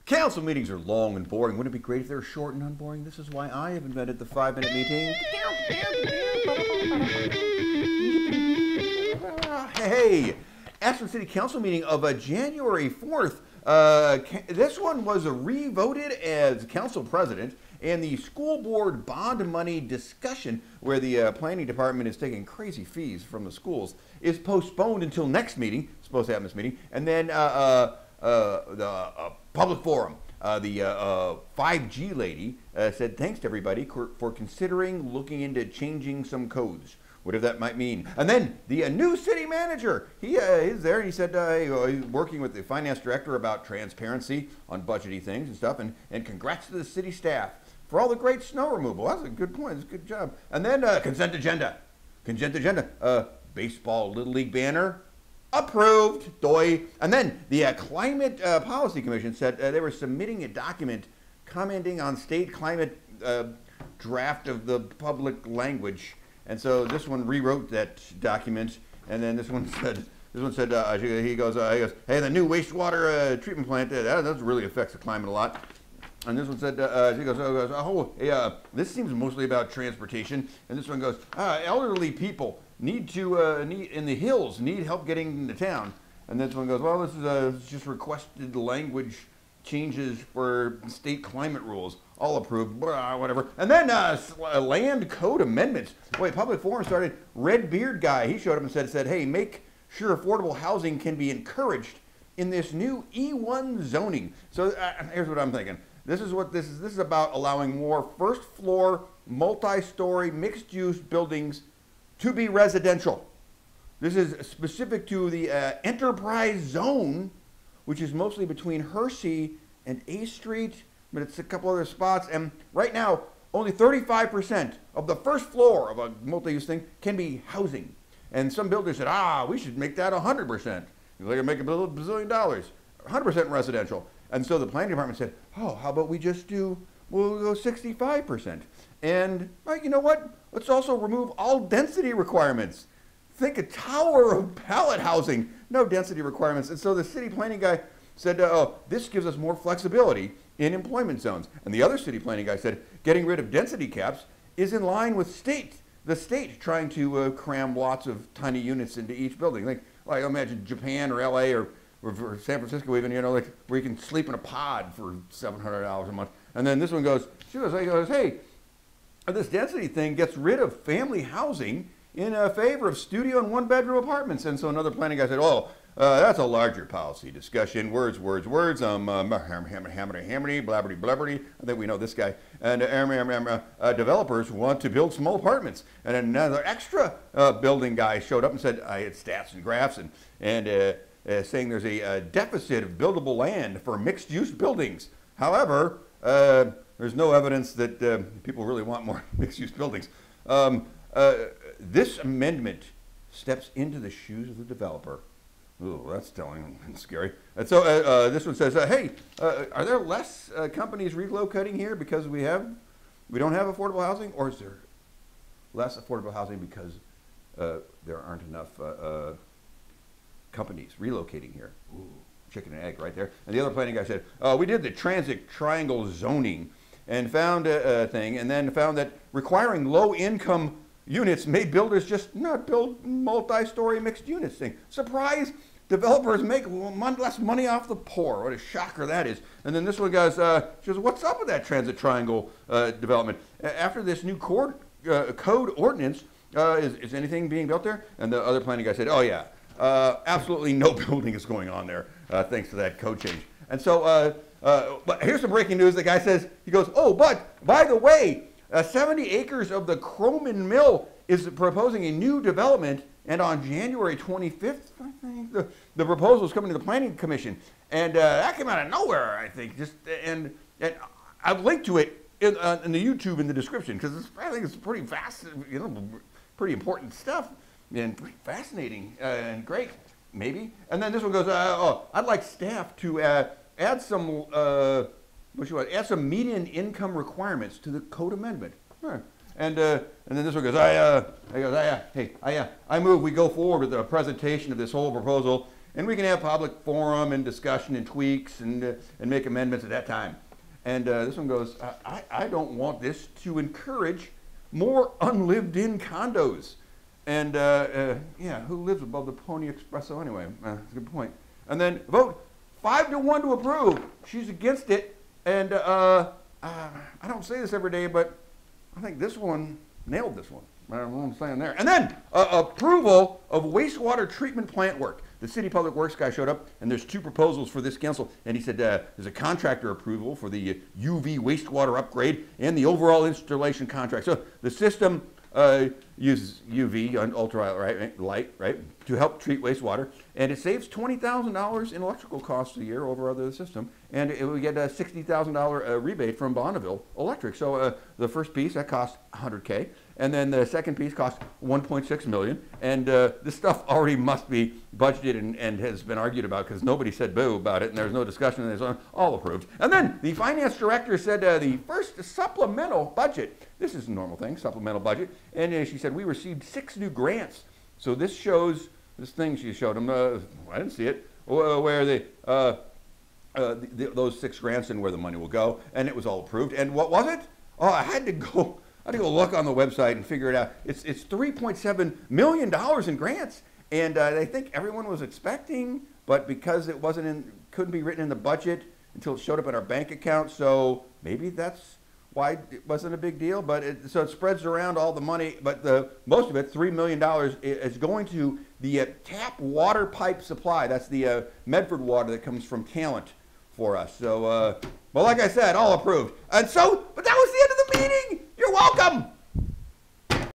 Council meetings are long and boring. Wouldn't it be great if they were short and unboring? This is why I have invented the 5-minute meeting. Hey, Ashland City Council meeting of January 4th. This one was re-voted as council president, and the school board bond money discussion, where the planning department is taking crazy fees from the schools, is postponed until next meeting. It's supposed to happen this meeting, and then the public forum. The 5G lady said thanks to everybody for considering looking into changing some codes, whatever that might mean. And then the new city manager, he is there, and he said he's working with the finance director about transparency on budgety things and stuff, and congrats to the city staff for all the great snow removal. That's a good point. That's a good job. And then consent agenda. Baseball Little League banner. Approved, doy. And then the Climate Policy Commission said they were submitting a document commenting on state climate draft of the public language. And so this one rewrote that document. And then this one said, he goes, hey, the new wastewater treatment plant, that really affects the climate a lot. And this one said, she goes, this seems mostly about transportation. And this one goes, elderly people need in the hills need help getting into town. And this one goes, well, this is just requested language changes for state climate rules, all approved, blah, whatever. And then land code amendments. Wait, public forum started. Red beard guy, he showed up and said, hey, make sure affordable housing can be encouraged in this new E1 zoning. So here's what I'm thinking. This is what this is. This is about allowing more first floor, multi-story, mixed-use buildings to be residential. This is specific to the enterprise zone, which is mostly between Hershey and A Street, but it's a couple other spots. And right now, only 35% of the first floor of a multi-use thing can be housing. And some builders said, we should make that 100%. They can make $1 bazillion, 100% residential. And so the planning department said, how about we'll go 65%. And you know what? Let's also remove all density requirements. Think a tower of pallet housing, no density requirements. And so the city planning guy said, this gives us more flexibility in employment zones. And the other city planning guy said, getting rid of density caps is in line with the state trying to cram lots of tiny units into each building. Like imagine Japan or LA or San Francisco even, where you can sleep in a pod for $700 a month. And then this one goes, hey, this density thing gets rid of family housing in favor of studio and one-bedroom apartments. And so another planning guy said, that's a larger policy discussion. Words, hammery, blabberty. I think we know this guy. And developers want to build small apartments. And another extra building guy showed up and said, I had stats and graphs and saying there's a deficit of buildable land for mixed-use buildings. However, there's no evidence that people really want more mixed-use buildings. This amendment steps into the shoes of the developer. Ooh, that's telling and scary. And so this one says, hey, are there less companies relocating here because we don't have affordable housing? Or is there less affordable housing because there aren't enough companies relocating here? Ooh, chicken and egg right there. And the other planning guy said, we did the transit triangle zoning and found a thing, and then found that requiring low-income units made builders just not build multi-story mixed units thing. Surprise, developers make less money off the poor. What a shocker that is. And then this one goes, she goes, what's up with that transit triangle development? After this new code ordinance, is anything being built there? And the other planning guy said, absolutely no building is going on there, thanks to that code change. And so, but here's some breaking news. The guy says, he goes, but by the way, 70 acres of the Croman Mill is proposing a new development, and on January 25th, I think, the proposal is coming to the Planning Commission. And that came out of nowhere, I think. And I've linked to it in the YouTube in the description, because I think it's pretty fast, pretty important stuff, and pretty fascinating and great, maybe. And then this one goes, I'd like staff to add some add some median income requirements to the code amendment. And then this one goes, I move we go forward with the presentation of this whole proposal and we can have public forum and discussion and tweaks and make amendments at that time. And this one goes, I don't want this to encourage more unlived-in condos. And yeah, who lives above the Pony Expresso anyway? That's a good point. And then vote 5-1 to approve. She's against it. And I don't say this every day, but I think this one nailed this one. I don't know what I'm saying there. And then approval of wastewater treatment plant work. The city public works guy showed up, and there's 2 proposals for this council. And he said there's a contractor approval for the UV wastewater upgrade and the overall installation contract. So the system uses UV, ultraviolet light, right, to help treat wastewater, and it saves $20,000 in electrical costs a year over the system, and it would get a $60,000 rebate from Bonneville Electric. So the first piece that cost $100K, and then the second piece cost $1.6 million, and this stuff already must be budgeted and has been argued about because nobody said boo about it, and there's no discussion, and it's all approved. And then the finance director said the first supplemental budget. This is a normal thing, supplemental budget. And she said, we received 6 new grants. So this shows, this thing she showed them, I didn't see it, where those 6 grants and where the money will go. And it was all approved. And what was it? Oh, I had to go look on the website and figure it out. It's $3.7 million in grants. And I think everyone was expecting, but because it couldn't be written in the budget until it showed up in our bank account. So maybe that's why it wasn't a big deal, but so it spreads around all the money, but most of it, $3 million, is going to the tap water pipe supply. That's the Medford water that comes from Talent for us. So, well, like I said, all approved. And so, but that was the end of the meeting. You're welcome.